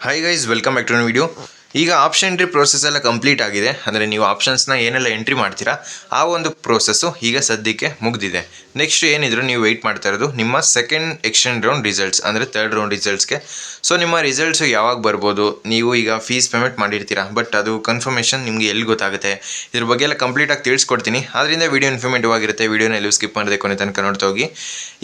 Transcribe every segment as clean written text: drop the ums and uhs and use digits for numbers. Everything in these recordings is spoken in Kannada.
Hi guys, welcome back to new video. ಈಗ ಆಪ್ಷನ್ ಎಂಟ್ರಿ ಪ್ರೋಸೆಸ್ ಎಲ್ಲ ಕಂಪ್ಲೀಟ್ ಆಗಿದೆ. ಅಂದರೆ ನೀವು ಆಪ್ಷನ್ಸ್ನ ಏನೆಲ್ಲ ಎಂಟ್ರಿ ಮಾಡ್ತೀರಾ ಆ ಒಂದು ಪ್ರೋಸೆಸ್ಸು ಈಗ ಸದ್ಯಕ್ಕೆ ಮುಗಿದಿದೆ. ನೆಕ್ಸ್ಟ್ ಏನಿದ್ರು ನೀವು ವೆಯ್ಟ್ ಮಾಡ್ತಾ ಇರೋದು ನಿಮ್ಮ ಸೆಕೆಂಡ್ ಎಕ್ಸ್ಟೆಂಡ್ ರೌಂಡ್ ರಿಸಲ್ಟ್ಸ್, ಅಂದರೆ ಥರ್ಡ್ ರೌಂಡ್ ರಿಸಲ್ಟ್ಸ್ಗೆ. ಸೊ ನಿಮ್ಮ ರಿಸಲ್ಟ್ಸು ಯಾವಾಗ ಬರ್ಬೋದು? ನೀವು ಈಗ ಫೀಸ್ ಪೇಮೆಂಟ್ ಮಾಡಿರ್ತೀರಾ, ಬಟ್ ಅದು ಕನ್ಫರ್ಮೇಷನ್ ನಿಮಗೆ ಎಲ್ಲಿ ಗೊತ್ತಾಗುತ್ತೆ? ಇದ್ರ ಬಗ್ಗೆ ಎಲ್ಲ ಕಂಪ್ಲೀಟಾಗಿ ತಿಳಿಸ್ಕೊಡ್ತೀನಿ. ಅದರಿಂದ ವಿಡಿಯೋ ಇನ್ಫಾರ್ಮೇಟಿವ್ ಆಗಿರುತ್ತೆ. ವಿಡಿಯೋನ ಎಲ್ಲೂ ಸ್ಕಿಪ್ ಮಾಡದೆ ಕೊನೆ ತನಕ ನೋಡ್ತಾ ಹೋಗಿ.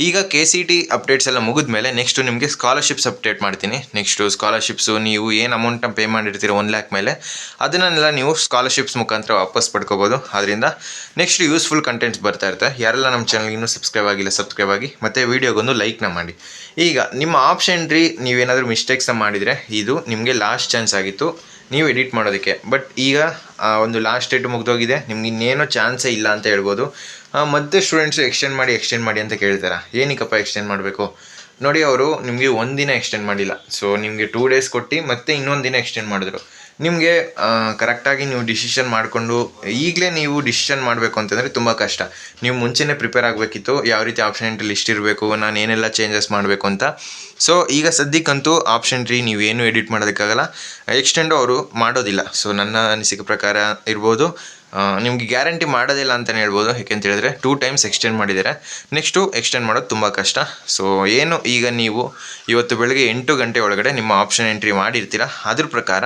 ಈಗ KCT ಅಪ್ಡೇಟ್ಸ್ ಎಲ್ಲ ಮುಗಿದ ಮೇಲೆ ನೆಕ್ಸ್ಟು ನಿಮಗೆ ಸ್ಕಾಲರ್ಶಿಪ್ಸ್ ಅಪ್ಡೇಟ್ ಮಾಡ್ತೀನಿ. ನೆಕ್ಸ್ಟು ಸ್ಕಾಲರ್ಶಿಪ್ಸು ನೀವು ಏನು ಅಮೌಂಟ್ನ ಪೇ ಮಾಡಿರ್ತೀರೋ 1 lakh ಮೇಲೆ, ಅದನ್ನೆಲ್ಲ ನೀವು ಸ್ಕಾಲರ್ಶಿಪ್ಸ್ ಮುಖಾಂತರ ವಾಪಸ್ ಪಡ್ಕೋಬೋದು. ಅದರಿಂದ ನೆಕ್ಸ್ಟ್ ಯೂಸ್ಫುಲ್ ಕಂಟೆಂಟ್ಸ್ ಬರ್ತಾ ಇರುತ್ತೆ. ಯಾರೆಲ್ಲ ನಮ್ಮ ಚಾನಲ್ಗೆ ಇನ್ನೂ ಸಬ್ಸ್ಕ್ರೈಬ್ ಆಗಿಲ್ಲ ಸಬ್ಸ್ಕ್ರೈಬ್ ಆಗಿ, ಮತ್ತು ವೀಡಿಯೋಗೊಂದು ಲೈಕ್ನ ಮಾಡಿ. ಈಗ ನಿಮ್ಮ ಆಪ್ಷನ್ ಎಂಟ್ರಿ ನೀವೇನಾದರೂ ಮಿಸ್ಟೇಕ್ಸ್ನ ಮಾಡಿದರೆ ಇದು ನಿಮಗೆ ಲಾಸ್ಟ್ ಚಾನ್ಸ್ ಆಗಿತ್ತು ನೀವು ಎಡಿಟ್ ಮಾಡೋದಕ್ಕೆ. ಬಟ್ ಈಗ ಒಂದು ಲಾಸ್ಟ್ ಡೇಟ್ ಮುಗಿದೋಗಿದೆ, ನಿಮ್ಗೆ ಇನ್ನೇನೋ ಚಾನ್ಸೇ ಇಲ್ಲ ಅಂತ ಹೇಳ್ಬೋದು. ಮತ್ತೆ ಸ್ಟೂಡೆಂಟ್ಸು ಎಕ್ಸ್ಟೆಂಡ್ ಮಾಡಿ ಅಂತ ಕೇಳ್ತಾರೆ. ಏನಕ್ಕಪ್ಪ ಎಕ್ಸ್ಟೆಂಡ್ ಮಾಡಬೇಕು? ನೋಡಿ, ಅವರು ನಿಮಗೆ ಒಂದಿನ ಎಕ್ಸ್ಟೆಂಡ್ ಮಾಡಿಲ್ಲ. ಸೊ ನಿಮಗೆ 2 days ಕೊಟ್ಟು ಮತ್ತೆ ಇನ್ನೊಂದು ದಿನ ಎಕ್ಸ್ಟೆಂಡ್ ಮಾಡಿದ್ರು. ನಿಮಗೆ ಕರೆಕ್ಟಾಗಿ ನೀವು ಡಿಸಿಷನ್ ಮಾಡಿಕೊಂಡು ಈಗಲೇ ನೀವು ಡಿಸಿಷನ್ ಮಾಡಬೇಕು ಅಂತಂದರೆ ತುಂಬ ಕಷ್ಟ. ನೀವು ಮುಂಚೆನೇ ಪ್ರಿಪೇರ್ ಆಗಬೇಕಿತ್ತು, ಯಾವ ರೀತಿ ಆಪ್ಷನ್ ಎಂಟ್ರಿ ಲಿಸ್ಟ್ ಇರಬೇಕು, ನಾನು ಏನೆಲ್ಲ ಚೇಂಜಸ್ ಮಾಡಬೇಕು ಅಂತ. ಸೊ ಈಗ ಸದ್ಯಕ್ಕಂತೂ ಆಪ್ಷನ್ ಎಂಟ್ರಿ ನೀವೇನು ಎಡಿಟ್ ಮಾಡೋದಕ್ಕಾಗಲ್ಲ, ಎಕ್ಸ್ಟೆಂಡು ಅವರು ಮಾಡೋದಿಲ್ಲ. ಸೊ ನನ್ನ ಅನಿಸಿಕೆ ಪ್ರಕಾರ ಇರ್ಬೋದು, ನಿಮಗೆ ಗ್ಯಾರಂಟಿ ಮಾಡೋದಿಲ್ಲ ಅಂತಲೇ ಹೇಳ್ಬೋದು. ಯಾಕೆಂತ ಹೇಳಿದ್ರೆ 2 times ಎಕ್ಸ್ಟೆಂಡ್ ಮಾಡಿದ್ದಾರೆ. ನೆಕ್ಸ್ಟು ಎಕ್ಸ್ಟೆಂಡ್ ಮಾಡೋದು ತುಂಬ ಕಷ್ಟ. ಸೊ ಏನು, ಈಗ ನೀವು ಇವತ್ತು ಬೆಳಗ್ಗೆ 8 ಗಂಟೆ ಒಳಗಡೆ ನಿಮ್ಮ ಆಪ್ಷನ್ ಎಂಟ್ರಿ ಮಾಡಿರ್ತೀರ, ಅದ್ರ ಪ್ರಕಾರ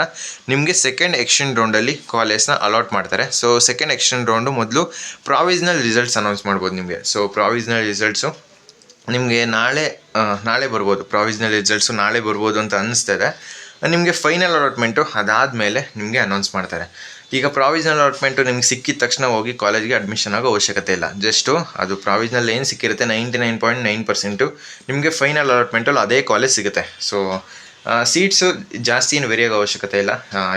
ನಿಮಗೆ ಸೆಕೆಂಡ್ ಎಕ್ಸ್ಟೆಂಡ್ ರೌಂಡಲ್ಲಿ ಕಾಲೇಜ್ನ ಅಲಾಟ್ ಮಾಡ್ತಾರೆ. ಸೊ ಸೆಕೆಂಡ್ ಎಕ್ಸ್ಟೆಂಡ್ ರೌಂಡು ಮೊದಲು ಪ್ರಾವಿಸ್ನಲ್ ರಿಸಲ್ಟ್ಸ್ ಅನೌನ್ಸ್ ಮಾಡ್ಬೋದು ನಿಮಗೆ. ಸೊ ಪ್ರಾವಿಸ್ನಲ್ ರಿಸಲ್ಟ್ಸು ನಿಮಗೆ ನಾಳೆ ಬರ್ಬೋದು. ಪ್ರಾವಿಸ್ನಲ್ ರಿಸಲ್ಟ್ಸು ನಾಳೆ ಬರ್ಬೋದು ಅಂತ ಅನ್ನಿಸ್ತಿದೆ. ನಿಮಗೆ ಫೈನಲ್ ಅಲಾಟ್ಮೆಂಟು ಅದಾದಮೇಲೆ ನಿಮಗೆ ಅನೌನ್ಸ್ ಮಾಡ್ತಾರೆ. ಈಗ ಪ್ರಾವಿಸ್ನಲ್ ಅಲಾಟ್ಮೆಂಟು ನಿಮ್ಗೆ ಸಿಕ್ಕಿದ ತಕ್ಷಣ ಹೋಗಿ ಕಾಲೇಜ್ಗೆ ಅಡ್ಮಿಷನ್ ಆಗೋ ಅವಶ್ಯಕತೆ ಇಲ್ಲ. ಜಸ್ಟು ಅದು ಪ್ರಾವಿಸ್ನಲ್ ಏನು ಸಿಕ್ಕಿರುತ್ತೆ 99.9% ನಿಮಗೆ ಫೈನಲ್ ಅಲಾಟ್ಮೆಂಟಲ್ಲಿ ಅದೇ ಕಾಲೇಜ್ ಸಿಗುತ್ತೆ. ಸೊ ಸೀಟ್ಸು ಜಾಸ್ತಿ ಏನು ವೆರಿ ಆಗೋ ಅವಶ್ಯಕತೆ ಇಲ್ಲ.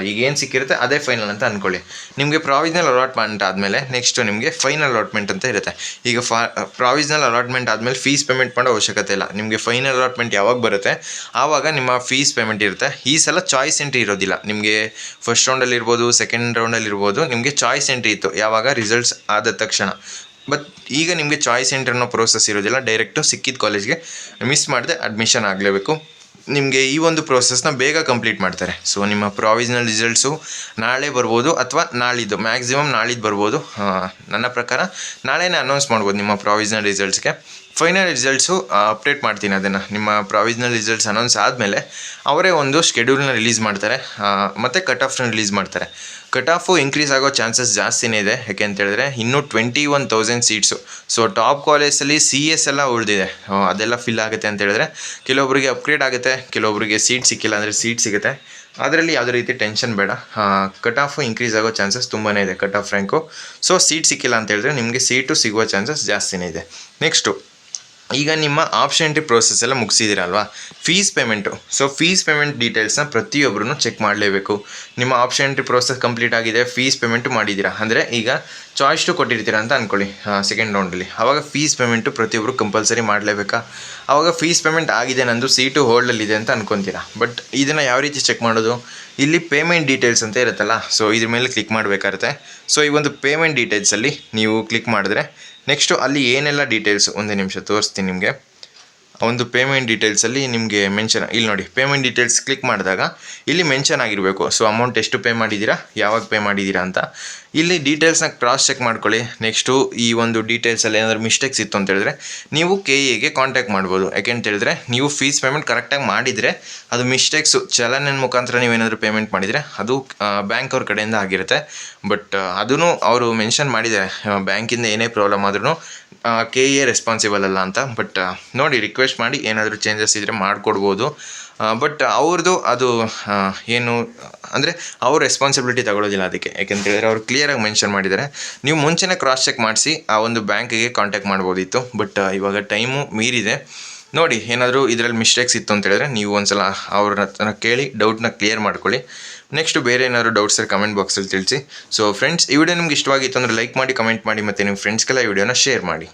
ಈಗೇನು ಸಿಕ್ಕಿರುತ್ತೆ ಅದೇ ಫೈನಲ್ ಅಂತ ಅಂದ್ಕೊಳ್ಳಿ. ನಿಮಗೆ ಪ್ರಾವಿಸ್ನಲ್ ಅಲಾಟ್ಮೆಂಟ್ ಆದಮೇಲೆ ನೆಕ್ಸ್ಟು ನಿಮಗೆ ಫೈನಲ್ ಅಲಾಟ್ಮೆಂಟ್ ಅಂತ ಇರುತ್ತೆ. ಈಗ ಪ್ರಾವಿಸ್ನಲ್ ಅಲಾಟ್ಮೆಂಟ್ ಆದಮೇಲೆ ಫೀಸ್ ಪೇಮೆಂಟ್ ಮಾಡೋ ಅವಶ್ಯಕತೆ ಇಲ್ಲ. ನಿಮಗೆ ಫೈನಲ್ ಅಲಾಟ್ಮೆಂಟ್ ಯಾವಾಗ ಬರುತ್ತೆ ಆವಾಗ ನಿಮ್ಮ ಫೀಸ್ ಪೇಮೆಂಟ್ ಇರುತ್ತೆ. ಈ ಸಲ ಚಾಯ್ಸ್ ಎಂಟ್ರಿ ಇರೋದಿಲ್ಲ. ನಿಮಗೆ ಫಸ್ಟ್ ರೌಂಡಲ್ಲಿ ಇರ್ಬೋದು, ಸೆಕೆಂಡ್ ರೌಂಡಲ್ಲಿ ಇರ್ಬೋದು, ನಿಮಗೆ ಚಾಯ್ಸ್ ಎಂಟ್ರಿ ಇತ್ತು ಯಾವಾಗ ರಿಸಲ್ಟ್ಸ್ ಆದ ತಕ್ಷಣ. ಬಟ್ ಈಗ ನಿಮಗೆ ಚಾಯ್ಸ್ ಎಂಟ್ರಿ ಅನ್ನೋ ಪ್ರೋಸೆಸ್ ಇರೋದಿಲ್ಲ. ಡೈರೆಕ್ಟು ಸಿಕ್ಕಿದ ಕಾಲೇಜ್ಗೆ ಮಿಸ್ ಮಾಡದೆ ಅಡ್ಮಿಷನ್ ಆಗಲೇಬೇಕು. ನಿಮಗೆ ಈ ಒಂದು ಪ್ರೋಸೆಸ್ನ ಬೇಗ ಕಂಪ್ಲೀಟ್ ಮಾಡ್ತಾರೆ. ಸೊ ನಿಮ್ಮ ಪ್ರಾವಿಸ್ನಲ್ ರಿಸಲ್ಟ್ಸು ನಾಳೆ ಬರ್ಬೋದು, ಅಥವಾ ನಾಳಿದ್ದು ಮ್ಯಾಕ್ಸಿಮಮ್ ನಾಳಿದ್ದು ಬರ್ಬೋದು. ನನ್ನ ಪ್ರಕಾರ ನಾಳೆನೇ ಅನೌನ್ಸ್ ಮಾಡ್ಬೋದು ನಿಮ್ಮ ಪ್ರಾವಿಸ್ನಲ್ ರಿಸಲ್ಟ್ಸ್ಗೆ. ಫೈನಲ್ ರಿಸಲ್ಟ್ಸು ಅಪ್ಡೇಟ್ ಮಾಡ್ತೀನಿ. ಅದನ್ನು ನಿಮ್ಮ ಪ್ರಾವಿಸ್ನಲ್ ರಿಸಲ್ಟ್ಸ್ ಅನೌನ್ಸ್ ಆದಮೇಲೆ ಅವರೇ ಒಂದು ಶೆಡ್ಯೂಲ್ನ ರಿಲೀಸ್ ಮಾಡ್ತಾರೆ, ಮತ್ತು ಕಟ್ ಆಫ್ನ ರಿಲೀಸ್ ಮಾಡ್ತಾರೆ. ಕಟ್ ಆಫು ಇನ್ಕ್ರೀಸ್ ಆಗೋ ಚಾನ್ಸಸ್ ಜಾಸ್ತಿನೇ ಇದೆ. ಯಾಕೆ ಅಂತ ಹೇಳಿದ್ರೆ ಇನ್ನೂ 21,000 ಸೀಟ್ಸು. ಸೊ ಟಾಪ್ ಕಾಲೇಜಲ್ಲಿ CS ಎಲ್ಲ ಉಳಿದಿದೆ, ಅದೆಲ್ಲ ಫಿಲ್ ಆಗುತ್ತೆ ಅಂತ ಹೇಳಿದ್ರೆ ಕೆಲವೊಬ್ಬರಿಗೆ ಅಪ್ಗ್ರೇಡ್ ಆಗುತ್ತೆ, ಕೆಲವೊಬ್ಬರಿಗೆ ಸೀಟ್ ಸಿಕ್ಕಿಲ್ಲ ಅಂದರೆ ಸೀಟ್ ಸಿಗುತ್ತೆ. ಅದರಲ್ಲಿ ಯಾವುದೇ ರೀತಿ ಟೆನ್ಷನ್ ಬೇಡ. ಕಟ್ ಆಫು ಇನ್ಕ್ರೀಸ್ ಆಗೋ ಚಾನ್ಸಸ್ ತುಂಬಾ ಇದೆ, cut off rank. So seat ಸಿಕ್ಕಿಲ್ಲ ಅಂತ ಹೇಳಿದ್ರೆ ನಿಮಗೆ ಸೀಟು ಸಿಗುವ ಚಾನ್ಸಸ್ ಜಾಸ್ತಿನೇ ಇದೆ. ನೆಕ್ಸ್ಟು, ಈಗ ನಿಮ್ಮ ಆಪ್ಷನ್ ಎಂಟ್ರಿ ಪ್ರೋಸೆಸ್ ಎಲ್ಲ ಮುಗಿಸಿದ್ದೀರಲ್ವಾ, fees payment. So fees payment ಡೀಟೇಲ್ಸ್ನ ಪ್ರತಿಯೊಬ್ಬರೂ ಚೆಕ್ ಮಾಡಲೇಬೇಕು. ನಿಮ್ಮ ಆಪ್ಷನ್ ಎಂಟ್ರಿ ಪ್ರೋಸೆಸ್ ಕಂಪ್ಲೀಟ್ ಆಗಿದೆ, ಫೀಸ್ ಪೇಮೆಂಟು ಮಾಡಿದ್ದೀರಾ ಅಂದರೆ ಈಗ ಚಾಯ್ಸ್ 2 ಕೊಟ್ಟಿರ್ತೀರಾ ಅಂತ ಅಂದ್ಕೊಳ್ಳಿ ಸೆಕೆಂಡ್ ರೌಂಡಲ್ಲಿ. ಆವಾಗ ಫೀಸ್ ಪೇಮೆಂಟು ಪ್ರತಿಯೊಬ್ಬರು ಕಂಪಲ್ಸರಿ ಮಾಡಲೇಬೇಕಾ? ಆವಾಗ ಫೀಸ್ ಪೇಮೆಂಟ್ ಆಗಿದೆ, ನಂದು ಸೀಟು ಹೋಲ್ಡಲ್ಲಿದೆ ಅಂತ ಅನ್ಕೊತೀರಾ. ಬಟ್ ಇದನ್ನು ಯಾವ ರೀತಿ ಚೆಕ್ ಮಾಡೋದು? ಇಲ್ಲಿ ಪೇಮೆಂಟ್ ಡೀಟೇಲ್ಸ್ ಅಂತ ಇರುತ್ತಲ್ಲ, ಸೊ ಇದ್ರ ಮೇಲೆ ಕ್ಲಿಕ್ ಮಾಡಬೇಕಾಗುತ್ತೆ. ಸೊ ಈ ಒಂದು ಪೇಮೆಂಟ್ ಡೀಟೇಲ್ಸಲ್ಲಿ ನೀವು ಕ್ಲಿಕ್ ಮಾಡಿದ್ರೆ ನೆಕ್ಸ್ಟು ಅಲ್ಲಿ ಏನೆಲ್ಲ ಡೀಟೇಲ್ಸು, ಒಂದೇ ನಿಮಿಷ ತೋರಿಸ್ತೀನಿ ನಿಮಗೆ. ಒಂದು ಪೇಮೆಂಟ್ ಡೀಟೇಲ್ಸಲ್ಲಿ ನಿಮಗೆ ಮೆನ್ಷನ್, ಇಲ್ಲಿ ನೋಡಿ ಪೇಮೆಂಟ್ ಡೀಟೇಲ್ಸ್ ಕ್ಲಿಕ್ ಮಾಡಿದಾಗ ಇಲ್ಲಿ ಮೆನ್ಷನ್ ಆಗಿರಬೇಕು. ಸೊ ಅಮೌಂಟ್ ಎಷ್ಟು ಪೇ ಮಾಡಿದ್ದೀರಾ, ಯಾವಾಗ ಪೇ ಮಾಡಿದ್ದೀರಾ ಅಂತ. ಇಲ್ಲಿ ಡೀಟೇಲ್ಸ್ನ ಕ್ರಾಸ್ ಚೆಕ್ ಮಾಡ್ಕೊಳ್ಳಿ. ನೆಕ್ಸ್ಟು ಈ ಒಂದು ಡೀಟೇಲ್ಸಲ್ಲಿ ಏನಾದರೂ ಮಿಸ್ಟೇಕ್ಸ್ ಇತ್ತು ಅಂತ ಹೇಳಿದ್ರೆ ನೀವು KAಗೆ ಕಾಂಟ್ಯಾಕ್ಟ್ ಮಾಡ್ಬೋದು. ಯಾಕೆಂತ ಹೇಳಿದ್ರೆ ನೀವು ಫೀಸ್ ಪೇಮೆಂಟ್ ಕರೆಕ್ಟಾಗಿ ಮಾಡಿದರೆ ಅದು ಮಿಸ್ಟೇಕ್ಸು ಚಲನ ಮುಖಾಂತರ ನೀವೇನಾದರೂ ಪೇಮೆಂಟ್ ಮಾಡಿದರೆ ಅದು ಬ್ಯಾಂಕ್ ಅವ್ರ ಕಡೆಯಿಂದ ಆಗಿರುತ್ತೆ. ಬಟ್ ಅದನ್ನು ಅವರು ಮೆನ್ಷನ್ ಮಾಡಿದ್ದಾರೆ, ಬ್ಯಾಂಕಿಂದ ಏನೇ ಪ್ರಾಬ್ಲಮ್ ಆದ್ರೂ KA ರೆಸ್ಪಾನ್ಸಿಬಲ್ ಅಲ್ಲ ಅಂತ. ಬಟ್ ನೋಡಿ, ರಿಕ್ವೆಸ್ಟ್ ಮಾಡಿ ಏನಾದರೂ ಚೇಂಜಸ್ ಇದ್ದರೆ ಮಾಡಿಕೊಡ್ಬೋದು. ಬಟ್ ಅವ್ರದ್ದು ಅದು ಏನು ಅಂದರೆ ಅವ್ರ ರೆಸ್ಪಾನ್ಸಿಬಿಲಿಟಿ ತಗೊಳ್ಳೋದಿಲ್ಲ ಅದಕ್ಕೆ. ಯಾಕೆಂತ ಹೇಳಿದ್ರೆ ಅವ್ರು ಕ್ಲಿಯರಾಗಿ ಮೆನ್ಷನ್ ಮಾಡಿದ್ದಾರೆ. ನೀವು ಮುಂಚೆನೇ ಕ್ರಾಸ್ ಚೆಕ್ ಮಾಡಿಸಿ ಆ ಒಂದು ಬ್ಯಾಂಕಿಗೆ ಕಾಂಟ್ಯಾಕ್ಟ್ ಮಾಡ್ಬೋದಿತ್ತು. ಬಟ್ ಇವಾಗ ಟೈಮು ಮೀರಿದೆ. ನೋಡಿ, ಏನಾದರೂ ಇದರಲ್ಲಿ ಮಿಸ್ಟೇಕ್ಸ್ ಇತ್ತು ಅಂತ ಹೇಳಿದ್ರೆ ನೀವು ಒಂದ್ಸಲ ಅವ್ರ ಹತ್ರ ಕೇಳಿ ಡೌಟ್ನ ಕ್ಲಿಯರ್ ಮಾಡ್ಕೊಳ್ಳಿ. ನೆಕ್ಸ್ಟ್ ಬೇರೆ ಏನಾದರೂ ಡೌಟ್ಸ್ ಕಮೆಂಟ್ ಬಾಕ್ಸಲ್ಲಿ ತಿಳಿಸಿ. ಸೊ ಫ್ರೆಂಡ್ಸ್, ಈ ವಿಡಿಯೋ ನಿಮ್ಗೆ ಇಷ್ಟವಾಗಿತ್ತು ಅಂದರೆ ಲೈಕ್ ಮಾಡಿ, ಕಮೆಂಟ್ ಮಾಡಿ, ಮತ್ತು ನಿಮ್ಮ ಫ್ರೆಂಡ್ಸ್ಗೆಲ್ಲ ಈ ವಿಡಿಯೋನ ಶೇರ್ ಮಾಡಿ.